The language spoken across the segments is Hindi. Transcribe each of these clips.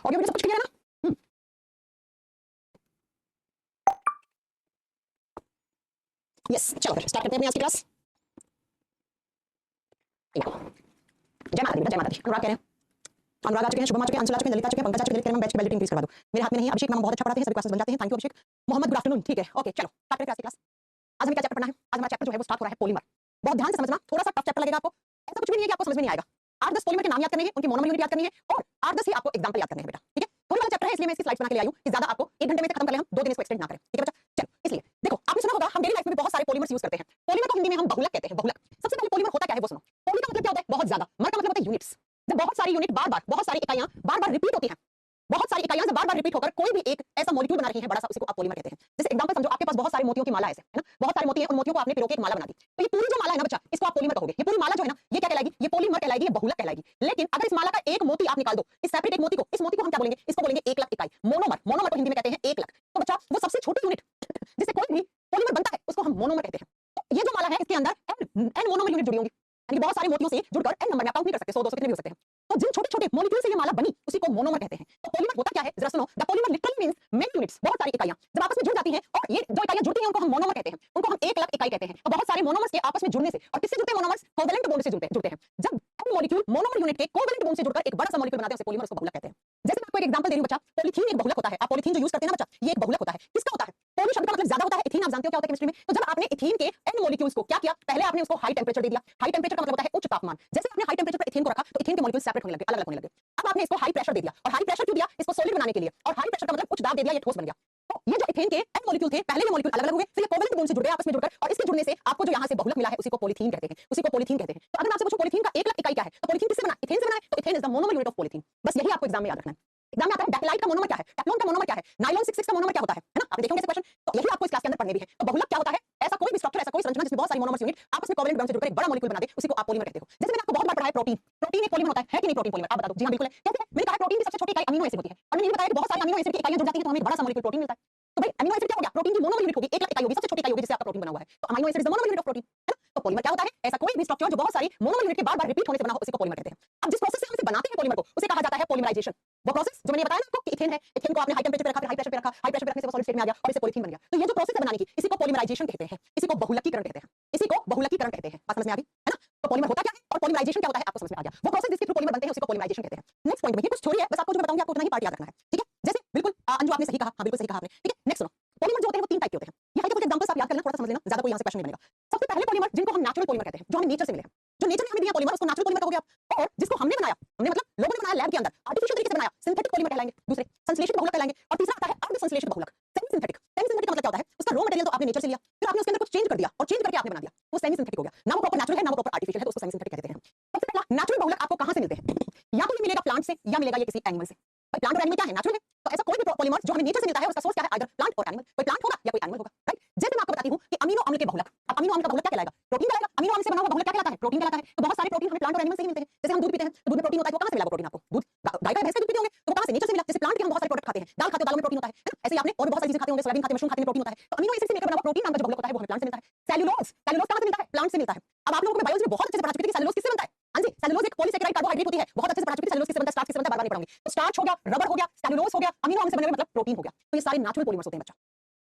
ऑडियो वीडियो सब कुछ क्लियर है ना? यस, चलो फिर स्टार्ट करते हैं अपनी आज की क्लास। जय माता दी बेटा, जय माता दी। अनुराग कह रहे हैं, अनुराग आ चुके हैं, शुभम आ चुके हैं, अंशुल आ चुके हैं, ललिता आ चुके हैं, पंकज आ चुके हैं। बैच की वैलिडिटी इंक्रीज करवा दो। मेरे हाथ में नहीं है। अभिषेक मैम बहुत अच्छा पढ़ाते हैं, सभी क्लासेस बन जाते हैं। Thank you Abhishek. Mohammad good afternoon. ठीक है, ओके, चलो स्टार्ट करते हैं आज की क्लास। आज हमें क्या चैप्टर पढ़ना है? आज हमारा चैप्टर जो है वो स्टार्ट हो रहा है पॉलीमर। बहुत ध्यान से समझना, थोड़ा सा टफ चैप्टर लगेगा आपको। ऐसा कुछ भी नहीं है कि आपको समझ में नहीं आएगा। 8-10 पॉलीमर के नाम याद करने हैं, उनकी मोनोमर यूनिट याद करनी है और 8-10 ही आपको एग्जांपल याद करने हैं बेटा। ठीक है, थोड़ी वाला चैप्टर है, इसलिए मैं इसकी स्लाइड्स बना के ले आई हूं कि ज्यादा आपको 1 घंटे में से खत्म कर ले, हम 2 दिन इसको एक्सटेंड ना करें। ठीक है बच्चा, चलो इसलिए देखो, आपने सुना होगा हम डेली लाइफ में बहुत सारे पॉलीमर्स यूज करते हैं। पॉलीमर को हिंदी में हम बहुलक कहते हैं, बहुलक। सबसे पहले पॉलीमर होता क्या है वो सुनो। पॉली का मतलब क्या होता है? बहुत ज्यादा। मर का मतलब होता है यूनिट्स। जब बहुत सारी यूनिट बार-बार, बहुत सारी इकाइयां बार-बार रिपीट होती हैं, बहुत सारी इकाइयां जब बार-बार रिपीट होकर कोई भी एक ऐसा मॉलिक्यूल बना रही है बड़ा सा, उसी को आप पॉलीमर कहते हैं। जैसे एग्जांपल समझो, आपके पास बहुत सारे मोतियों की माला है ऐसे, है ना? बहुत सारे मोती हैं, उन मोतियों को आपने पिरो के एक माला बना दी। तो ये पूरी जो माला है ना बच्चा, इसको आप पॉलीमर कहोगे। ये पूरी माला जो है ना, ये क्या कहलाएगी? ये पॉलीमर कहलाएगी, ये बहुलक कहलाएगी। लेकिन अगर इस माला का एक मोती आप निकाल दो, इस सेपरेट एक मोती को, इस मोती को हम क्या बोलेंगे? इसको बोलेंगे 1 लाख इकाई, मोनोमर। मोनोमर को हिंदी में कहते हैं 1 लाख। तो बच्चा वो सबसे छोटी यूनिट जिससे कोई भी पॉलीमर बनता है, उसको हम मोनोमर कहते हैं। तो ये जो माला है, इसके अंदर n मोनोमर यूनिट जुड़ी होंगी, यानी बहुत सारे मोतियों से जुड़कर n नंबर में काउंट नहीं कर सकते, 100 200 कितने भी हो सकते हैं। तो जिन छोटे-छोटे मॉलिक्यूल से ये माला बनी, उसी को मोनोमर कहते हैं। तो पॉलीमर होता क्या है? जरा सुनो, the polymer literally means many units, बहुत सारी इकाइयां जब आपस में जुड़ जाती हैं और ये जो इकाइयां जुड़ती हैं उनको हम मोनोमर कहते हैं। उनको हम 1 लाख इकाई कहते हैं। तो बहुत सारे मोनोमर्स के आपस में जुड़ने से, और किससे जुड़ते हैं मोनोमर्स? कोवैलेंट बॉन्ड से जुड़ते हैं। जब n मॉलिक्यूल मोनोमर यूनिट के कोवैलेंट बॉन्ड से जुड़कर एक बड़ा सा मॉलिक्यूल बनाते हैं, उसे पॉलीमर, उसको बहुलक कहते हैं। जैसे मैं आपको एक एग्जांपल दे रही हूं बच्चा, पॉलीथीन एक बहुलक होता है। आप पॉलीथीन जो यूज करते हैं ना बच्चा, ये एक बहुलक होता है। किसका होता है? पॉली शब्द का मतलब ज्यादा होता है, एथीन आप जानते हो क्या होता है केमिस्ट्री में। तो जब आपने एथीन के n मॉलिक्यूल्स को क्या किया? पहले आपने उसको हाई टेंपरेचर दे दिया। हाई टेंपरेचर का मतलब होता है उच्च तापमान। जैसे आपने हाई टेंपरेचर पर एथीन को रखा, तो एथीन के मॉलिक्यूल सेपरेट होने लगे, अलग-अलग होने लगे। अब आपने इसको हाई प्रेशर दे दिया, और हाई प्रेशर क्यों दिया? इसको सॉलिड बनाने के लिए। और हाई प्रेशर का मतलब उच्च दाब दे दिया, ये ठोस बन गया। तो ये जो एथेन के n मॉलिक्यूल थे, पहले ये मॉलिक्यूल अलग-अलग हुए, फिर ये कोवैलेंट बॉन्ड से जुड़ गए आपस में जुड़कर, और इसके जुड़ने से आपको जो यहां से बहुलक मिला है, उसी को पॉलीथीन कहते हैं। उसी को पॉलीथीन कहते हैं। तो अगर मैं आपसे पूछूं पॉलीथीन का 1 लाख इकाई क्या है, तो पॉलीथीन किससे बना? एथेन से बना है। तो ethane is the monomer unit of polythene. बस यही आपको एग्जाम में याद रखना है। एग्जाम में आता है बैकलाइट का मोनोमर क्या है, टेफ्लॉन का मोनोमर क्या है, नायलॉन 66 का मोनोमर क्या होता है ना? आपने देखे होंगे ऐसे क्वेश्चन। तो यही आपको इस क्लास के अंदर पढ़ने भी है। तो बहुलक क्या होता है? ऐसा कोई भी स्ट्रक्चर, ऐसा कोई संरचना जिसमें बहुत सारी मोनोमर्स यूनिट आपस में कोवैलेंट बॉन्ड से जुड़कर एक बड़ा मॉलिक्यूल बना दे, उसी को आप पॉलीमर कहते हो। जैसे मैंने आपको बहुत बार पढ़ाया प्रोटीन। प्रोटीन एक पॉलीमर होता है कि नहीं? प्रोटीन पॉलीमर, आप बता दो। जी हां, बिल्कुल है। कैसे है? मैंने कहा प्रोटीन की सबसे छोटी इकाई अमीनो एसिड होती है, और मैंने ये बताया कि बहुत सारी अमीनो एसिड की इकाइयां जुड़ जाती हैं, तो हमें एक बड़ा सा मॉलिक्यूल प्रोटीन मिलता है। तो भाई अमीनो एसिड क्या हो गया? प्रोटीन की मोनोमर यूनिट होगी, 1 लाख इकाई होगी, सबसे छोटी इकाई होगी जिससे आपका प्रोटीन बना हुआ है। तो amino acid is the monomer unit of protein, है ना? तो पॉलीमर क्या होता है? ऐसा कोई भी स्ट्रक्चर जो बहुत सारी मोनोमर यूनिट के बार-बार रिपीट होने से बना हो, उसी को पॉलीमर कहते हैं। अब जिस प्रोसेस से हम इसे बनाते हैं पॉलीमर को, उसे कहा जाता है पॉलीमराइजेशन। वो प्रोसेस जो मैंने बताया ना आपको कि इथेन है, इथेन को आपने हाई टेंपरेचर पे रखा, फिर हाई प्रेशर पे रखा, हाई प्रेशर पे रखने से वो सॉलिड स्टेट में आ गया और इसे पॉलीथीन बन गया। तो ये जो प्रोसेस है बनाने की, इसी को पॉलीमराइजेशन कहते हैं, इसी को बहुलकीकरण कहते हैं, इसी को बहुलकीकरण कहते हैं। बात समझ में आ गई, है ना? तो पॉलीमर होता क्या है और पॉलीमराइजेशन क्या होता है, आपको समझ में आ गया। वो प्रोसेस जिसके थ्रू पॉलीमर बनते हैं, उसी को पॉलीमराइजेशन कहते हैं। नेक्स्ट पॉइंट में ये कुछ थ्योरी है, बस आपको जो मैं बताऊंगी आपको उतना ही पार्ट याद रखना है, ठीक है? जैसे बिल्कुल अंजू आपने सही कहा, हां बिल्कुल सही कहा आपने, ठीक है? नेक्स्ट सुनो, पॉलीमर जो होते हैं वो 3 टाइप के होते हैं। ये है कुछ एग्जांपल्स आप याद कर लेना, थोड़ा सा समझ लेना, ज्यादा कोई यहां से क्वेश्चन नहीं बनेगा। सबसे पहले पॉलीमर जिनको हम नेचुरल पॉलीमर कहते हैं, जो हमें नेचर से मिले हैं, जो नेचर ने हमें दिया पॉलीमर, उसको नेचुरल पॉलीमर कहोगे आप। और जिसको हमने बनाया, हमने मतलब लोगों ने बनाया लैब के अंदर, आर्टिफिशियल तरीके से बनाया, सिंथेटिक पॉलीमर कहलाएंगे। दूसरे संश्लेषित बहुलक कहलाएंगे। और तीसरा आता है अर्ध संश्लेषित बहुलक, सेमी सिंथेटिक। सेमी सिंथेटिक का मतलब क्या होता है? उसका रॉ मटेरियल तो आपने नेचर से लिया, फिर आपने उसके अंदर कुछ चेंज कर दिया और चेंज करके आपने बना दिया, वो सेमी सिंथेटिक हो गया। ना वो प्रॉपर नेचुरल है, ना वो प्रॉपर आर्टिफिशियल है, तो उसको सेमी सिंथेटिक कहते हैं। सबसे पहला नेचुरल बहुलक आपको कहां से मिलते हैं? या तो ये मिलेगा प्लांट से, या मिलेगा ये किसी एनिमल से। भाई प्लांट और एनिमल क्या है? नेचुरल है। तो ऐसा कोई भी पॉलीमर जो हमें नेचर से मिलता है, उसका सोर्स क्या है? आइदर प्लांट और एनिमल। कोई प्लांट होगा या कोई एनिमल होगा, राइट? जैसे मैं आपको बताती हूं कि अमीनो अम्ल के बहुलक, अब अमीनो अम्ल का बहुलक क्या कहलाएगा? प्रोटीन कहलाएगा। अमीनो अम्ल से बना हुआ बहुलक क्या कहलाता है? प्रोटीन कहलाता है। तो बहुत सारे प्रोटीन हमें प्लांट और एनिमल से ही मिलते हैं। जैसे हम दूध पीते हैं, तो दूध में प्रोटीन होता है, तो कहां से मिला वो प्रोटीन आपको? दूध गाय का, भैंस का दूध पीते होंगे, तो कहां से? नेचर से मिला। जैसे प्लांट के हम बहुत सारे प्रोडक्ट खाते हैं, दाल खाते हो, दालों में प्रोटीन होता है ना? ऐसे ही आपने और भी बहुत सारी चीजें खाते होंगे, सोयाबीन खाते हैं, मशरूम खाते हैं, प्रोटीन होता है। तो अमीनो एसिड से मिलकर बना हुआ प्रोटीन नाम का जो बहुलक होता है, वो हमें प्लांट से मिलता है। सेल्यूलोज, सेल्यूलोज कहां से मिलता है? प्लांट से मिलता है। अब आप लोगों को बायोलॉजी में बहुत अच्छे से पढ़ा चुके थे कि सेल्यूलोज किससे बनता है। हां जी, सेल्यूलोज एक पॉलीसैकेराइड कार्बोहाइड्रेट होती है, बहुत अच्छे से पढ़ा चुके थे। सेल्यूलोज किससे बनता है, स्टार्च किससे बनता है, बार-बार नहीं पढ़ाऊंगी। तो स्टार्च हो गया, रबर हो गया, सेल्यूलोज हो गया, अमीनो अम्ल से बने हुए मतलब प्रोटीन हो गया। तो ये सारे नेचुरल पॉलीमर्स होते हैं बच्चा।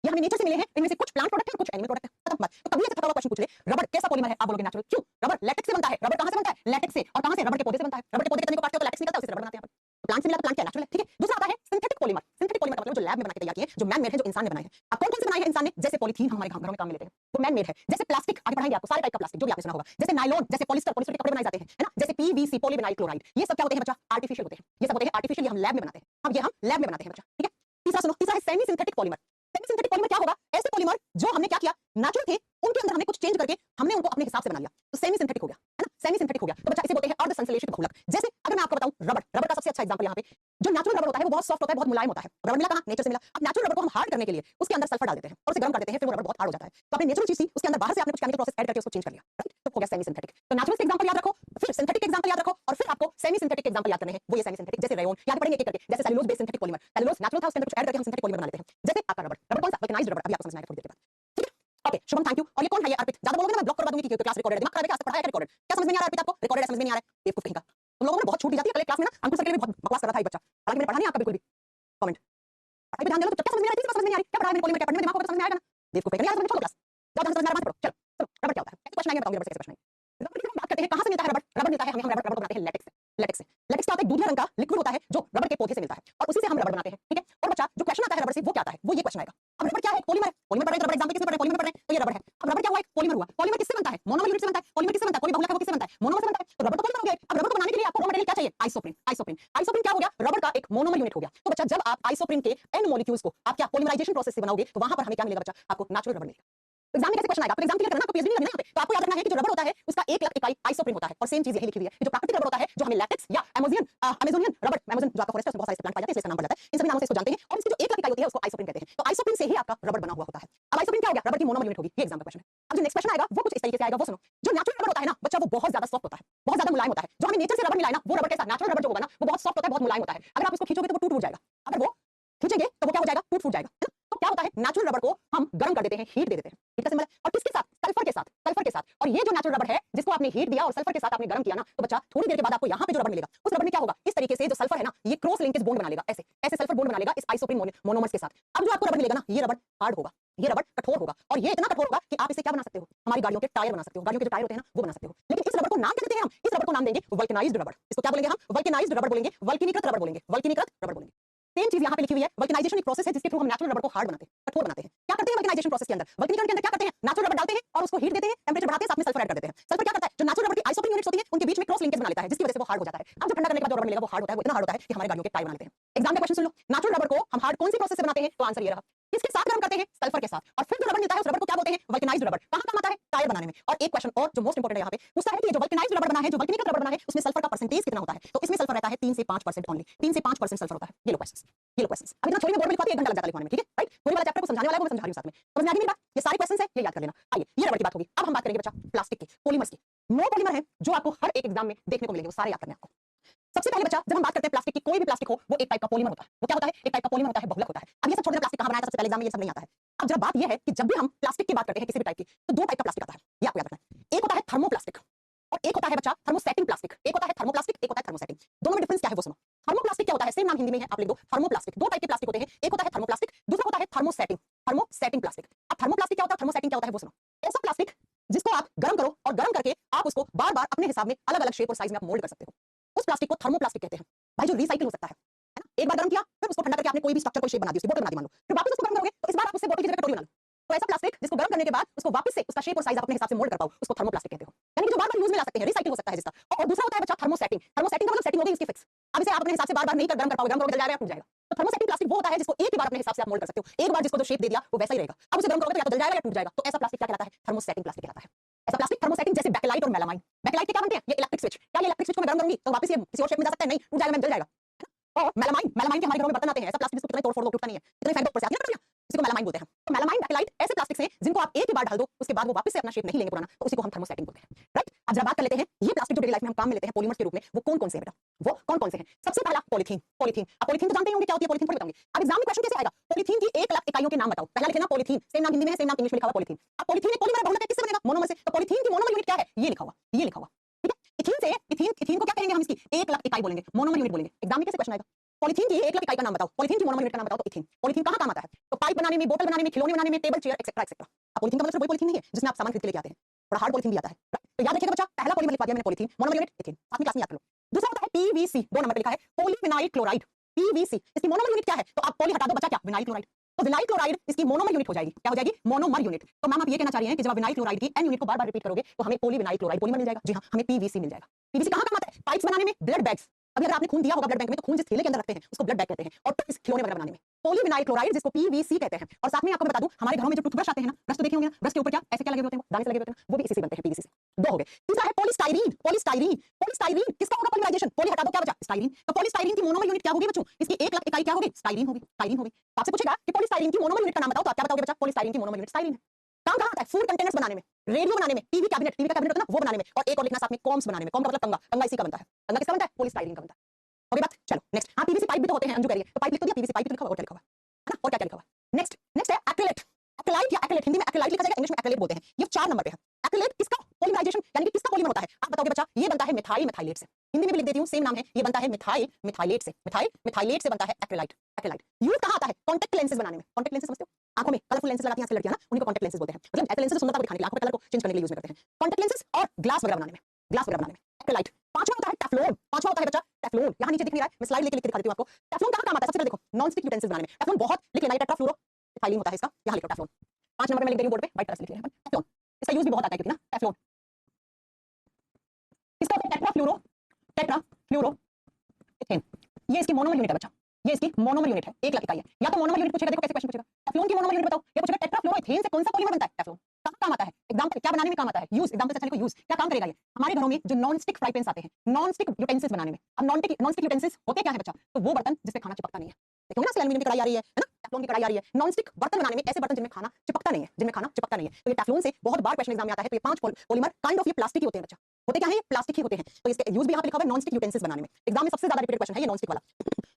ये हमें नेचर से मिले हैं, इनमें से कुछ प्लांट प्रोडक्ट है, कुछ एनिमल प्रोडक्ट है। खत्म बात। तो कभी ऐसे फटा हुआ क्वेश्चन पूछ ले, रबर कैसा पॉलीमर है? आप बोलोगे नेचुरल। क्यों? रबर लैटेक्स से बनता है। रबर कहां से बनता है? लैटेक्स से। और कहां से? रबर के पौधे से बनता है। रबर के पौधे के तने को काटते हो तो लैटेक्स निकलता है, उससे रबर बनाते हैं। प्लांट से मिला तो प्लांट क्या नेचुरल है, ठीक है? दूसरा आता है सिंथेटिक पॉलीमर। सिंथेटिक पॉलीमर का मतलब जो लैब में बना के तैयार किए, जो मैन मेड है, जो इंसान ने बनाए हैं। अब कौन-कौन से बनाए हैं इंसान ने? जैसे पॉलीथीन हमारे घरों में काम में लेते हैं, वो मैन मेड है। जैसे प्लास्टिक, आगे पढ़ाएंगे आपको सारे टाइप का प्लास्टिक, जो भी आपने सुना होगा। जैसे नायलॉन, जैसे पॉलिस्टर, पॉलिस्टर के कपड़े बनाए जाते हैं, है ना? जैसे पीवीसी, पॉलीविनाइल क्लोराइड, ये सब क्या होते हैं बच्चा? आर्टिफिशियल होते हैं। ये सब होते हैं आर्टिफिशियल, ये हम लैब में बनाते हैं। अब ये हम लैब में बनाते हैं बच्चा, ठीक है? तीसरा सुनो, तीसरा है semi synthetic polymer. Semi synthetic polymer क्या होगा? ऐसे पॉलीमर जो हमने क्या किया, नेचुरल थे, उनके अंदर हमने कुछ चेंज करके हमने उनको अपने हिसाब से बना लिया, तो सेमी सिंथेटिक हो गया, है ना? सेमी सिंथेटिक हो गया। तो बच्चा इसे बोलते हैं अर्ध संश्लेषित बहुलक। जैसे अगर मैं आपको बताऊं रबर, रबर का सबसे अच्छा एग्जांपल यहाँ पे, जो नेचुरल रबर होता है वो बहुत सॉफ्ट होता है, बहुत मुलायम होता है। रबर मिला कहां? नेचर से मिला। अब नेचुरल रबर को हम हार्ड करने के लिए उसके अंदर सल्फर डाल देते हैं और उसे गर्म कर देते हैं, फिर वो रबर बहुत हार्ड हो जाता है। तो आपने नेचुरल चीज थी, उसके अंदर बाहर से आपने कुछ केमिकल प्रोसेस ऐड करके उसको चेंज कर लिया, राइट? तो हो गया सेमी सिंथेटिक। तो नेचुरल के एग्जांपल याद रखो, फिर सिंथेटिक के एग्जांपल याद रखो, और फिर आपको सेमी सिंथेटिक के एग्जांपल याद करने हैं, वो ये सेमी सिंथेटिक। जैसे रेयोन, याद पढ़ेंगे एक-एक करके। जैसे cellulose based synthetic polymer, cellulose natural था, उसके अंदर कुछ ऐड करके हम सिंथेटिक पॉलीमर बना लेते हैं। जैसे आपका रबर, रबर कौन सा? वल्केनाइज्ड रबर, अभी आपको समझ में आएगा थोड़ी देर के बाद, ठीक है? Okay Shubham, thank you. और ये कौन है? ये अर्पित। ज्यादा बोलोगे ना मैं ब्लॉक करवा दूंगी कि क्लास रिकॉर्डेड है। दिमाग खराब है क्या? आज तक पढ़ाया क्या रिकॉर्डेड? क्या समझ में नहीं आ रहा है अर्पित आपको? रिकॉर्डेड है, समझ में नहीं आ रहा है, बेवकूफ कहीं का। तुम लोगों ने बहुत छूट दी जाती है, कल क्लास में ना अंकुर सर के लिए बहुत बकवास कर रहा था एक बच्चा। हालांकि मैंने पढ़ा नहीं आपका बिल्कुल भी कमेंट, पढ़ाई पे ध्यान दे लो तो क्या समझ में आ रही है, समझ में नहीं आ रही, क्या पढ़ा है मैंने पॉलीमर क्या पढ़ने में दिमाग को समझ में आएगा ना, देखो नहीं आया समझ में छोड़ो क्लास, जाओ जहां समझ में आ रहा है पढ़ो। चलो रबड़ क्या होता है, क्वेश्चन आएंगे बताऊंगी रबड़ से कैसे क्वेश्चन आएंगे। रबड़ की बात करते हैं, कहां से मिलता है रबड़, रबड़ मिलता है हमें, हम रबड़ बनाते हैं लेटेक्स से, लेटेक्स से। लेटेक्स क्या होता है, दूधिया रंग का लिक्विड होता है जो रबड़ के पौधे से मिलता है और उसी से हम रबड़ बनाते हैं, ठीक है। और बच्चा जो क्वेश्चन आता है रबड़ से वो क्या आता है, वो ये क्वेश्चन आएगा। अब रबड़ क्या है, पॉलीमर है, पॉलीमर पढ़ रहे हैं, रबड़ एग्जाम में किसमें पढ़ रहे हैं, पॉलीमर पढ़ रहे हैं, तो ये रबड़ है। अब रबड़ क्या हुआ, पॉलीमर हुआ, पॉलीमर किससे बनता है, मोनोमर यूनिट से बनता है, पॉलीमर किससे बनता है, कोई बहुलक है वो किससे बनता है, मोनोमर से बनता है, तो रबड़ तो पॉलीमर हो गया। अब रबड़ को बनाने के लिए आपको रॉ मटेरियल क्या चाहिए, आइसोप्रीन, आइसोप्रीन, आइसोप्रीन क्या हो गया, रबड़ का एक मोनोमर यूनिट हो गया। तो बच्चा जब आप आइसोप्रीन के एन मॉलिक्यूल्स को आप क्या पॉलीमराइजेशन प्रोसेस से बनाओगे तो वहां पर हमें क्या मिलेगा बच्चा, आपको नेचुरल रबड़ मिलेगा। एग्जाम में कैसे क्वेश्चन आएगा, तो एग्जाम क्लियर करना, आपको पीएचडी नहीं करना है, तो आपको याद रखना है कि जो रबड़ होता है उसका 1 लाख इकाई आइसोप्रीन होता है और सेम चीज यही लिखी हुई है कि जो प्राकृतिक रबड़ होता है जो हमें लैटेक्स या अमेज़ोनियन रबड़, अमेज़न जो आपका फॉरेस्ट है उसमें बहुत सारे प्लांट पाए जाते हैं इसलिए इसका नाम पड़ जाता है, इन सभी नामों से इसको जानते हैं और इसकी जो 1 लाख इकाई होती है उसको आइसोप्रीन कहते हैं। तो आइसोप्रीन से ही आपका रबड़ बना हुआ होता है। अब आइसोप्रीन क्या हो गया, रबड़ की मोनोमर यूनिट होगी, ये एग्जाम का क्वेश्चन है। अब जो नेक्स्ट क्वेश्चन आएगा वो कुछ इस तरीके से आएगा, वो सुनो। जो नेचुरल रबड़ होता है ना बच्चा वो बहुत ज्यादा सॉफ्ट होता है, बहुत ज्यादा मुलायम होता है। जो हमें नेचर से रबड़ मिला है ना वो रबड़ के साथ नेचुरल रबड़ जो होगा ना वो बहुत सॉफ्ट होता है, बहुत मुलायम होता है। अगर आप इसको खींचोगे तो वो टूट जाएगा, अगर वो खींचेंगे तो वो क्या हो जाएगा, टूट जाएगा, है ना। तो क्या होता है, नेचुरल रबड़ को हम गर्म कर देते हैं, हीट दे देते हैं, हीट का सिंबल है, और किसके साथ, सल्फर के साथ, सल्फर के साथ। और ये जो नेचुरल रबड़ है जिसको आपने हीट दिया और सल्फर के साथ आपने गर्म किया ना, तो बच्चा थोड़ी देर के बाद आपको यहाँ पे जो रबड़ मिलेगा उस रबड़ में क्या होगा, इस तरीके से जो सल्फर है ना ये क्रॉस लिंकेज बॉन्ड बना लेगा, ऐसे ऐसे सल्फर बॉन्ड बना लेगा इस आइसोप्रीन मोनोमर्स के साथ। अब जो आपको रबड़ मिलेगा ना ये रबड़ हार्ड होगा, ये रबड़ कठोर होगा और ये इतना कठोर होगा कि आप इसे क्या बना सकते हो, हमारी गाड़ियों के टायर बना सकते हो, गाड़ियों के जो टायर होते हैं ना वो बना सकते हो। लेकिन इस रबड़ को नाम क्या देते हैं हम, इस रबड़ को नाम देंगे वल्केनाइज्ड रबड़। इसको क्या बोलेंगे हम, वल्केनाइज्ड रबड़ बोलेंगे, वल्कनीकृत रबड़ बोलेंगे, वल्कनीकृत रबड़ बोलेंगे। सेम चीज यहाँ पे लिखी हुई है, वल्केनाइजेशन एक प्रोसेस है जिसके थ्रू हम नेचुरल रबड़ को हार्ड बनाते हैं, कठोर बनाते हैं। क्या करते हैं वल्केनाइजेशन प्रोसेस के अंदर, वल्कनीकरण के अंदर क्या करते हैं, नेचुरल रबड़ डालते हैं और उसको हीट देते हैं, टेंपरेचर बढ़ाते हैं, साथ में सल्फर ऐड कर देते हैं। सल्फर क्या करता है, जो नेचुरल रबड़ की आइसोप्रीन यूनिट्स होती हैं उनके बीच में क्रॉस लिंकेज बना लेता है जिसकी वजह से वो हार्ड हो जाता है। अब जो ठंडा करने के बाद जो रबड़ मिलेगा वो हार्ड होता है, वो इतना हार्ड होता है कि हमारे गाड़ियों के टायर बना लेते हैं। एग्जाम में क्वेश्चन सुन लो, नेचुरल रबड़ को हम हार्ड कौन सी प्रोसेस से बनाते हैं, तो आंसर ये रहा, किसके साथ गर्म करते हैं, सल्फर के साथ। और फिर जो रबड़ मिलता है उस रबड़ को क्या बोलते हैं, वल्केनाइज्ड रबड़। कहां काम आता है, टायर बनाने में। और एक क्वेश्चन और जो मोस्ट इंपोर्टेंट है यहाँ पे पूछता है कि जो वल्केनाइज्ड रबड़ बना है, जो वल्कनीकृत रबड़ बना है उसमें सल्फर का परसेंटेज कितना होता है, तो इसमें सल्फर रहता है 3 से 5% ओनली, 3 से 5% सल्फर होता है। ये लो क्वेश्चंस, ये लो क्वेश्चंस। अब इतना थ्योरी में बोर्ड में लिखवाते 1 घंटा लग जाता है लिखवाने में, ठीक है राइट। थ्योरी वाला चैप्टर को समझाने वाला है वो मैं समझा रही हूं साथ में, समझ में आ गई मेरी बात, ये सारे क्वेश्चंस है ये याद कर लेना। आइए ये रबड़ की बात होगी, अब हम बात करेंगे बच्चा प्लास्टिक की, पॉलीमर्स की। 9 पॉलीमर है जो आपको हर एक एग्जाम में देखने को मिलेंगे, वो सारे याद करने हैं आपको। सबसे पहले बच्चा जब हम बात करते हैं प्लास्टिक की, कोई भी प्लास्टिक हो वो एक टाइप का पॉलीमर होता है। वो क्या होता है, एक टाइप का पॉलीमर होता है, बहुलक होता है। अब ये सब छोड़ देना, प्लास्टिक कहां बनाया था सबसे पहले एग्जाम में, ये सब नहीं आता है। अब जब बात ये है कि जब भी हम प्लास्टिक की बात करते हैं किसी भी टाइप की, तो 2 टाइप का प्लास्टिक आता है, ये आपको याद रखना है। एक होता है थर्मोप्लास्टिक और एक होता है बच्चा थर्मोसेटिंग प्लास्टिक। एक होता है थर्मोप्लास्टिक, एक होता है थर्मोसेटिंग। दोनों में डिफरेंस क्या है वो सुनो। थर्मोप्लास्टिक क्या होता है, सेम नाम हिंदी में है, आप लिख दो थर्मोप्लास्टिक। 2 टाइप के प्लास्टिक होते हैं, एक होता है थर्मोप्लास्टिक, दूसरा होता है थर्मोसेटिंग, थर्मोसेटिंग प्लास्टिक। अब थर्मोप्लास्टिक क्या होता है, थर्मोसेटिंग क्या होता है वो सुनो। ऐसा प्लास्टिक जिसको आप गर्म करो और गर्म करके आप उसको बार-बार अपने हिसाब में अलग-अलग शेप और साइज में आप मोल्ड कर सकते हो, उस प्लास्टिक को थर्मोप्लास्टिक कहते हैं। भाई जो रिसाइकिल हो सकता है ना, एक बार गर्म किया फिर उसको ठंडा करके आपने कोई भी स्ट्रक्चर कोई शेप बना दी, उसकी बोतल बना दी मान लो, फिर वापस उसको गर्म करोगे तो इस बार आप उससे बोतल की जगह कटोरी बना लो। तो ऐसा प्लास्टिक जिसको गर्म करने के बाद उसको वापस से उसका शेप और साइज आप अपने हिसाब से मोल्ड कर पाओ, उसको थर्मोप्लास्टिक कहते हो। यानी कि जो बार-बार यूज में ला सकते हैं, रिसाइकिल हो सकता है जिसका। और दूसरा होता है बच्चा थर्मोसेटिंग। थर्मोसेटिंग का मतलब सेटिंग हो गई इसकी फिक्स। अब इसे आप अपने हिसाब से बार-बार नहीं गर्म कर पाओगे, गर्म करोगे जल जाएगा या टूट जाएगा। तो थर्मोसेटिंग प्लास्टिक वो होता है जिसको एक ही बार अपने हिसाब से आप मोल्ड कर सकते हो, एक बार जिसको जो शेप दे दिया वो वैसा ही रहेगा। अब उसे गर्म करोगे तो या तो जल जाएगा या टूट जाएगा। तो ऐसा प्लास्टिक क्या कहलाता है, थर्मोसेटिंग प्लास्टिक कहलाता है। ऐसा प्लास्टिक थर्मोसेटिंग जैसे बैकलाइट और मेलामाइन। बैकलाइट के क्या बनते हैं, ये इलेक्ट्रिक स्विच। क्या ये इलेक्ट्रिक स्विच को मैं गर्म करूंगी तो वापस ये किसी और शेप में जा सकता है, नहीं टूट जाएगा, मैं जल जाएगा। और मेलामाइन, मेलामाइन के हमारे घरों में बर्तन आते हैं, ऐसा प्लास्टिक जिसको कितने तोड़ फोड़ दो टूटता नहीं है, कितने फेंक दो ऊपर से आती है ना, उसी को मेलामाइन बोलते हैं। तो मेलामाइन बैकलाइट ऐसे प्लास्टिक हैं जिनको आप एक ही बार डाल दो उसके बाद वो वापस से अपना शेप नहीं लेंगे पुराना, तो उसी को हम थर्मोसेटिंग बोलते हैं राइट। अब जरा बात कर लेते हैं ये प्लास्टिक जो डेली लाइफ में हम काम में लेते हैं पॉलीमर्स के रूप में, वो कौन कौन से हैं बेटा, वो कौन कौन से हैं। सबसे पहला पॉलीथीन। पॉलीथीन, अब पॉलीथीन तो जानते ही होंगे क्या होती है, पॉलीथीन थोड़ी बताऊंगी। अब एग्जाम में क्वेश्चन कैसे आएगा, पॉलीथीन की 1 लाख इकाइयों के नाम बताओ। पहला लिखे ना पॉलीथीन, सेम नाम हिंदी में है, सेम नाम इंग्लिश में लिखा हुआ पॉलीथीन। अब पॉलीथीन एक पॉलीमर है, बहुलक है, किससे बनेगा, मोनोमर से। तो पॉलीथीन की मोनोमर यूनिट क्या है, ये लिखा हुआ, ये लिखा हुआ ठीक है। इथीन से इथीन को क्या कहेंगे हम, इसकी 1 लाख इकाई बोलेंगे, मोनोमर यूनिट बोलेंगे। एग्जाम में कैसे क्वेश्चन आएगा, पॉलीथीन की 1 लाख इकाई का नाम बताओ, पॉलीथीन की मोनोमर यूनिट का नाम बताओ। तो इथीन, पॉलीथीन कहां काम आता है, तो पाइप बनाने में, बोतल बनाने में, खिलौने बनाने में, टेबल चेयर एक्सेट्रा एक्सेट्रा। अब पॉलीथीन का मतलब वही पॉलीथीन नहीं है जिसमें आप सामान खरीद के लेके आते हैं, थोड़ा हार्ड पॉलीथीन भी आता है। तो याद रखिएगा बच्चा, पहला पॉलीमर लिखवा दिया मैंने पॉलीथीन, मोनोमर यूनिट इथीन, साथ में क्लास में याद कर लो। दूसरा होता है पीवीसी, 2 नंबर पे लिखा है पॉलीविनाइल क्लोराइड, पीवीसी। इसकी मोनोमर यूनिट क्या है, तो आप पॉली हटा दो बच्चा क्या, विनाइल क्लोराइड। तो विनाइल क्लोराइड इसकी मोनोमर यूनिट हो जाएगी, क्या हो जाएगी, मोनोमर यूनिट। तो मैम आप ये कहना चाह रही हैं कि जब आप विनाइल क्लोराइड की एन यूनिट को बार-बार रिपीट करोगे तो हमें पॉलीविनाइल क्लोराइड पॉलीमर मिल जाएगा। जी हां, हमें पीवीसी मिल जाएगा। पीवीसी कहां काम आता है, पाइप्स बनाने में, ब्लड बैग्स। अभी अगर आपने खून दिया होगा ब्लड बैंक में तो खून जिस थैले के अंदर रखते हैं उसको ब्लड बैग कहते हैं, और इस खिलौने वगैरह बनाने में पॉलीविनाइल क्लोराइड जिसको पीवीसी कहते हैं। और साथ में आपको बता दूं, हमारे घरों में जो टूथब्रश आते हैं ना, ब्रश तो देखे होंगे ना, ब्रश के ऊपर क्या ऐसे क्या लगे होते हैं, दाने से लगे होते हैं, वो भी इसी से बनते हैं, पीवीसी से। 2 हो गए। तीसरा है पॉलीस्टाइरीन। पॉलीस्टाइरीन, पॉलीस्टाइरीन किसका होगा पॉलीमराइजेशन, पॉली हटा दो क्या बचा, स्टाइरीन। तो पॉलीस्टाइरीन की मोनोमर यूनिट क्या होगी बच्चों, इसकी 1 लाख इकाई क्या होगी, स्टाइरीन होगी, स्टाइरीन होगी। आपसे पूछेगा कि पॉलीस्टाइरीन की मोनोमर यूनिट का नाम बताओ, तो आप क्या बताओगे बच्चा, पॉलीस्टाइरीन की मोनोमर यूनिट स्टाइरीन है। काम कहां आता है, फूड कंटेनर्स बनाने में, रेडियो बनाने में, टीवी कैबिनेट, टीवी का कैबिनेट होता है ना वो बनाने में, और एक और लिखना साथ में कॉम्स बनाने में। कॉम का मतलब कंगा, कंगा इसी का बनता है, कंगा किसका बनता है, पॉलीस्टाइरीन का बनता है। ओके बात, चलो नेक्स्ट। हां पीवीसी पाइप भी तो होते हैं, अंजू कह रही है, तो पाइप लिख तो दिया, पीवीसी पाइप भी तो लिखा हुआ, और क्या लिखा हुआ है ना, और क्या क्या लिखा हुआ है। नेक्स्ट नेक्स्ट है एक्रिलेट। एक्रिलाइट या एक्रिलेट, हिंदी में एक्रिलाइट लिखा जाएगा, इंग्लिश में एक्रिलेट बोलते हैं। ये 4 नंबर पे है। एक्रिलेट किसका पॉलीमराइजेशन यानी कि किसका पॉलीमर होता है, आप बताओगे बच्चा, ये बनता है मिथाइल मेथाइलेट से। हिंदी में भी लिख देती हूँ, सेम नाम है, ये बनता है मिथाइल मिथाइलेट से, मिथाइल मिथाइलेट से बनता है एक्रिलाइट, एक्रिलाइट। यूज कहाँ आता है? कॉन्टैक्ट लेंसेज बनाने में। कॉन्टैक्ट लेंसेज समझते हो? आंखों में कलरफुल लेंसेज लगाती हैं आजकल लड़कियां ना, उन्हीं को कॉन्टैक्ट लेंसेज बोलते हैं। मतलब ऐसे लेंसेज सुंदरता को दिखाने के लिए, आंखों के कलर को चेंज करने के लिए यूज करते हैं कॉन्टैक्ट लेंसेज। और ग्लास वगैरह बनाने में, ग्लास वगैरह बनाने में एक्रिलाइट। पांचवा होता है टेफ्लॉन, पांचवा होता है बच्चा टेफ्लॉन। यहाँ नीचे दिख नहीं रहा है, मैं स्लाइड लेके लिख के दिखा देती हूँ आपको। टेफ्लॉन कहाँ काम आता है? सबसे पहले देखो, नॉन स्टिक यूटेंसिल्स बनाने में टेफ्लॉन बहुत लिख लेना, टेट्राफ्लोरो फाइलिंग होता है इसका, यहाँ लिखो टेफ्लॉन। 5 नंबर में लिख देंगे बोर्ड पे, व्हाइट कलर से लिख लेना टेफ्लॉन। इसका यूज भी बहुत आता है क्योंकि ना टेफ्लॉन, इसका टेट्राफ्लोरो, टेट्राफ्लोरो इथेन, ये इसकी मोनोमर यूनिट है बच्चा, ये इसकी मोनोमर यूनिट है। 1 लाख इकाई है। या तो मोनोमर यूनिट पूछेगा, देखो कैसे क्वेश्चन पूछेगा, टेफ्लॉन की मोनोमर यूनिट बताओ, या पूछेगा टेट्राफ्लोरोइथेन से कौन सा पॉलीमर बनता है टेफ्लॉन, कहाँ काम आता है, एग्जांपल क्या बनाने में काम आता है, यूज एग्जांपल से लिखो, यूज क्या काम करेगा ये हमारे घरों में जो नॉन स्टिक फ्राई पैन्स आते हैं, नॉन स्टिक यूटेंसिल्स बनाने में। अब नॉन स्टिक यूटेंसिल्स होते क्या है बच्चा, तो वो बर्तन जिसमें खाना चिपकता नहीं है। देखो ना एल्यूमिनियम की कढ़ाई आ रही है ना, टेफ्लॉन की कढ़ाई आ रही है। नॉन स्टिक बर्तन बनाने में ऐसे बर्तन जिनमें खाना चिपकता नहीं है, जिनमें खाना चिपकता नहीं है, तो ये टेफ्लॉन से बहुत बार क्वेश्चन एग्जाम में आता है। तो ये 5 पॉलीमर काइंड ऑफ ये प्लास्टिक ही होते हैं बच्चा, होते क्या है, ये प्लास्टिक ही होते हैं। तो इसके यूज भी यहाँ पे लिखा हुआ है नॉन स्टिक यूटेंसिल्स बनाने में। एग्जाम में सबसे ज्यादा रिपीटेड क्वेश्चन है ये नॉन स्टिक वाला,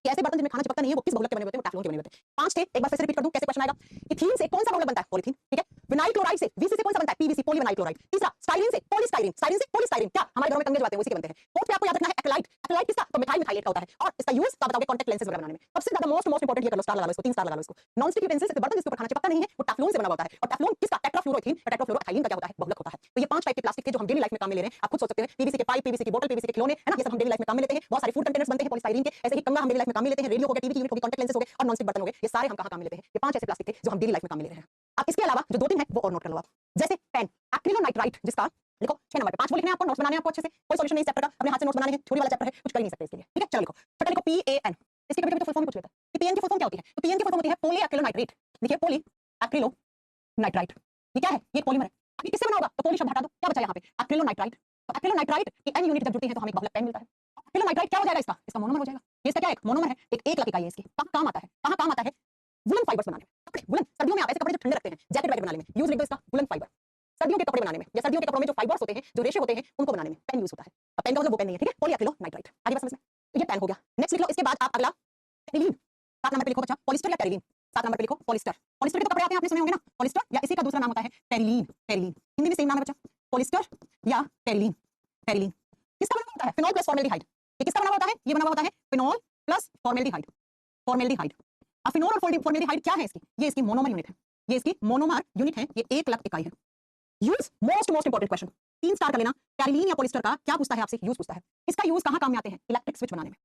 कि ऐसे बर्तन जिनमें खाना चिपकता नहीं है वो किस बहुलक के बने होते हैं, वो टेफ्लॉन के बने होते हैं। 5 थे, एक बार फिर से रिपीट कर दूं कैसे क्वेश्चन आएगा। इथीन से कौन सा बहुलक बनता है, पॉलीथीन, ठीक है। विनाइल क्लोराइड से, वीसी से कौन सा बनता है, पीवीसी, पॉलीविनाइल क्लोराइड। तीसरा स्टाइरिन से पॉलीस्टाइरिन, स्टाइरिन से पॉलीस्टाइरिन, क्या हमारे घरों में कंगे जो आते हैं उसी के बनते हैं। फोर्थ पे आपको याद रखना है एक्रिलाइट, एक्रिलाइट किसका, तो मिथाइल मिथाइलेट का होता है। और इसका यूज तो बताओगे कॉन्टैक्ट लेंसेज वगैरह बनाने में। सबसे ज्यादा मोस्ट इंपोर्टेंट ये कर लो, स्टार लगा लो इसको, 3 स्टार लगा लो इसको। नॉन स्टिक यूटेंसिल्स से बर्तन जिसके ऊपर खाना चिपकता नहीं है वो टेफ्लॉन से बना होता है। और टेफ्लॉन किसका, टेट्राफ्लोरोइथेन, टेट्राफ्लोरोइथाइलिन का क्या होता है, बहुलक होता है। तो ये 5 टाइप के प्लास्टिक थे जो हम डेली लाइफ में काम में ले रहे हैं। आप खुद सोच सकते हैं, पीवीसी के पाइप, पीवीसी की बोतल, पीवीसी के खिलौने, है ना, ये सब हम डेली लाइफ में काम में लेते हैं। बहुत सारे फूड कंटेनर्स बनते हैं पॉलीस्टाइरिन के, ऐसे ही कंगा हम डेली लाइफ में काम में लेते हैं। रेडियो हो गया, टीवी की यूनिट हो गई, कॉन्टैक्ट लेंसेज हो गए, और नॉन स्टिक बर्तन हो गए, ये सारे हम कहाँ काम में लेते हैं। ये 5 ऐसे प्लास्टिक थे जो हम डेली लाइफ में काम में ले रहे हैं। अब इसके अलावा जो 2-3 है वो और नोट कर लो आप, जैसे पेन, एक्रिलोनाइट्राइट, जिसका लिखो 6 नंबर पे, 5 वो लिखने हैं आपको, नोट्स बनाने हैं आपको अच्छे से। कोई सॉल्यूशन नहीं इस चैप्टर का, अपने हाथ से नोट्स बनाने हैं, थ्योरी वाला चैप्टर है, कुछ कर ही नहीं सकते इसके लिए, ठीक है। चलो लिखो, छठा लिखो PAN, इसकी कभी-कभी तो फुल फॉर्म पूछ लेता है कि PN की फुल फॉर्म क्या होती है, तो PN की फुल फॉर्म होती है पॉली एक्रिलोनाइट्रेट। देखिए पॉली एक्रिलोनाइट्राइट, ये क्या है, ये पॉलीमर है। अब ये किससे बना होगा, तो पॉली शब्द हटा दो, क्या बचा यहाँ पे, एक्रिलोनाइट्राइट। तो एक्रिलोनाइट्राइट की N यूनिट जब जुड़ती है तो हमें एक बहुलक पेन मिलता है। एक्रिलोनाइट्राइट क्या हो जाएगा, इसका मोनोमर हो जाएगा। ये इसका क्या है, एक मोनोमर है, एक लाख इकाई है इसकी। कहाँ काम आता है, कहाँ काम आता है, वुलन फाइबर्स बनाने में, कपड़े, वुलन, सर्दियों में आप ऐसे कपड़े जो ठंडे रखते हैं, जैकेट वैकेट बनाने में यूज लिख दो इसका, वुलन फाइबर। सर्दियों के कपड़े बनाने में, या सर्दियों के कपड़ों में जो फाइबर्स होते हैं, जो रेशे होते हैं, उनको बनाने में पेन यूज होता है। अब पेन का मतलब वो पेन नहीं है, ठीक है, पॉलीएक्रिलोनाइट्राइट। आगे बस समझ में, तो ये पेन हो गया। नेक्स्ट लिख लो इसके बाद आप अगला टेरिलीन, 7 नंबर पे लिखो बच्चा, पॉलिस्टर या टेरिलीन। 7 नंबर पे लिखो पॉलिस्टर, पॉलिस्टर के तो कपड़े आते हैं, आपने सुने होंगे ना, पॉलिस्टर, या इसी का दूसरा नाम होता है टेरिलीन, टेरिलीन, हिंदी में सेम नाम है बच्चा, पॉलिस्टर या टेरिलीन, टेरिलीन। किसका बना होता है, फिनोल प्लस फॉर्मेल्डिहाइड। ये किसका बना होता है, ये बना होता है फिनोल प्लस फॉर्मेल्डिहाइड, फॉर्मेल्डिहाइड। अब फिनोल और फॉर्मेल्डिहाइड क्या है इसकी, ये इसकी मोनोमर यूनिट है, ये इसकी मोनोमर यूनिट है, ये 1 लाख इकाई है। Use most important question, 3 star कर लेना। टेरिलीन या पॉलिस्टर का क्या पूछता है आपसे, यूज पूछता है। इसका यूज कहाँ काम में आते हैं, इलेक्ट्रिक स्विच बनाने में,